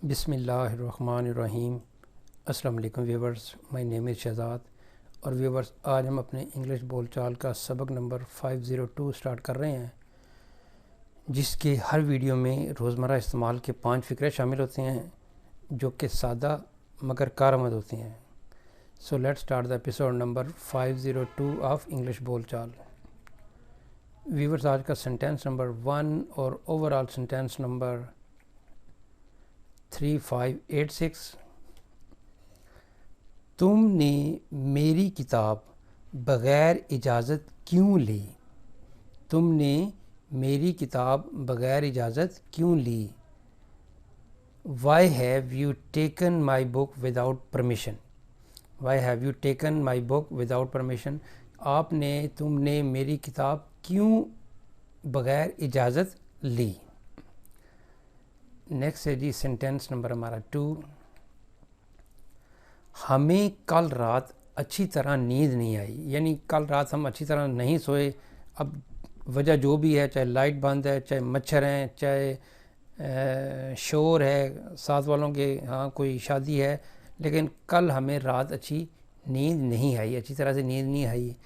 बिस्मिल्लाहिर्रहमानिर्रहीम। अस्सलाम वालेकुम viewers, my name is Shahzad. और व्यूवर्स, आज हम अपने इंग्लिश बोल चाल का सबक नंबर 502 स्टार्ट कर रहे हैं, जिसके हर वीडियो में रोज़मर्रा इस्तेमाल के 5 फ़िक्रे शामिल होते हैं जो कि सादा मगर कारआमद होती हैं। So let's start the episode number 502 of English बोल चाल। व्यूवर्स, आज का सेंटेंस नंबर 1 और ओवरऑल सेंटेंस नंबर 3586। तुमने मेरी किताब बग़ैर इजाज़त क्यों ली? तुमने मेरी किताब बग़ैर इजाज़त क्यों ली? Why have you taken my book without permission? Why have you taken my book without permission? तुमने मेरी किताब क्यों बग़ैर इजाज़त ली? नेक्स्ट है जी सेंटेंस नंबर हमारा 2। हमें कल रात अच्छी तरह नींद नहीं आई, यानी कल रात हम अच्छी तरह नहीं सोए। अब वजह जो भी है, चाहे लाइट बंद है, चाहे मच्छर हैं, चाहे शोर है साथ वालों के, हाँ कोई शादी है, लेकिन कल हमें रात अच्छी नींद नहीं आई, अच्छी तरह से नींद नहीं आई।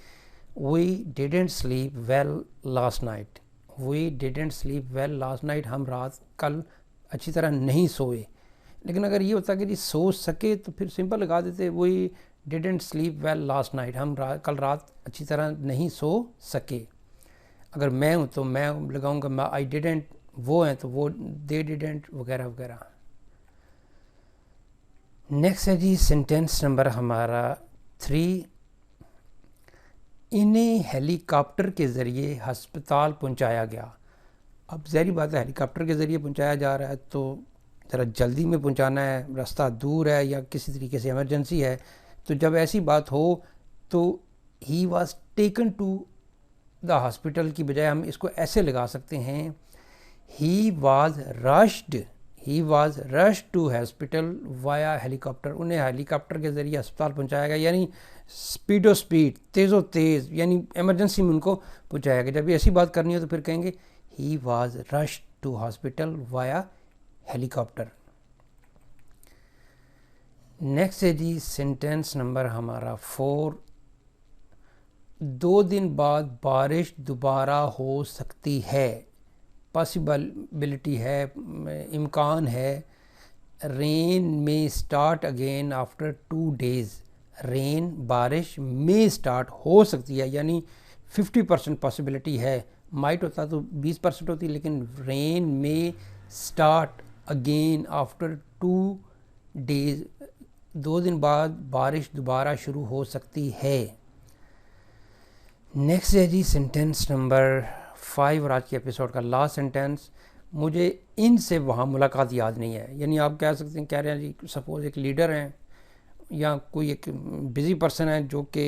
We didn't sleep well last night. We didn't sleep well last night. हम रात कल अच्छी तरह नहीं सोए। लेकिन अगर ये होता कि जी सो सके तो फिर सिंपल लगा देते, We didn't sleep well last night. हम कल रात अच्छी तरह नहीं सो सके। अगर मैं हूँ तो मैं लगाऊंगा I didn't, वो हैं तो वो they didn't, वगैरह वगैरह। नेक्स्ट है जी सेंटेंस नंबर हमारा 3। इन्हें हेलीकॉप्टर के ज़रिए हस्पताल पहुंचाया गया। अब ज़ाहिर बात है, हेलीकॉप्टर के ज़रिए पहुंचाया जा रहा है तो ज़रा जल्दी में पहुंचाना है, रास्ता दूर है या किसी तरीके से इमरजेंसी है। तो जब ऐसी बात हो तो he was taken to the hospital की बजाय हम इसको ऐसे लगा सकते हैं, he was rushed to hospital via helicopter. उन्हें हेलीकॉप्टर के ज़रिए अस्पताल पहुंचाया गया, यानी स्पीडो स्पीड, तेज़ो तेज़, यानी इमरजेंसी में उनको पहुंचाया गया। जब ऐसी बात करनी हो तो फिर कहेंगे he was rushed to hospital via helicopter. Next है जी सेंटेंस नंबर हमारा 4। 2 दिन बाद बारिश दोबारा हो सकती है, पॉसिबिलिटी है, इम्कान है। रेन में start again after 2 days। Rain, बारिश, में स्टार्ट हो सकती है, यानी 50% पॉसिबिलिटी है। माइट होता तो 20% होती, लेकिन रेन में स्टार्ट अगेन आफ्टर 2 days। 2 दिन बाद बारिश दोबारा शुरू हो सकती है। नेक्स्ट है जी सेंटेंस नंबर 5 और आज के एपिसोड का लास्ट सेंटेंस। मुझे इनसे वहाँ मुलाकात याद नहीं है, यानी आप कह सकते हैं, कह रहे हैं जी सपोज़ एक लीडर हैं या कोई एक बिज़ी पर्सन है जो कि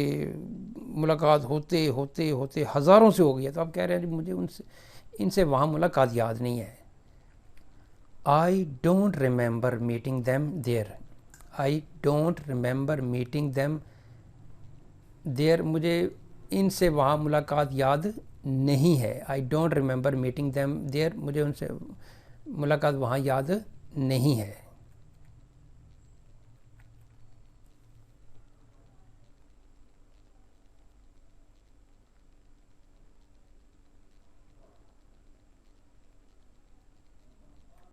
मुलाकात होते होते होते हज़ारों से हो गई है, तो आप कह रहे हैं जी मुझे इनसे वहाँ मुलाकात याद नहीं है। I don't remember meeting them there. I don't remember meeting them there. मुझे इनसे वहाँ मुलाकात याद नहीं है। I don't remember meeting them there. मुझे उनसे मुलाकात वहाँ याद नहीं है।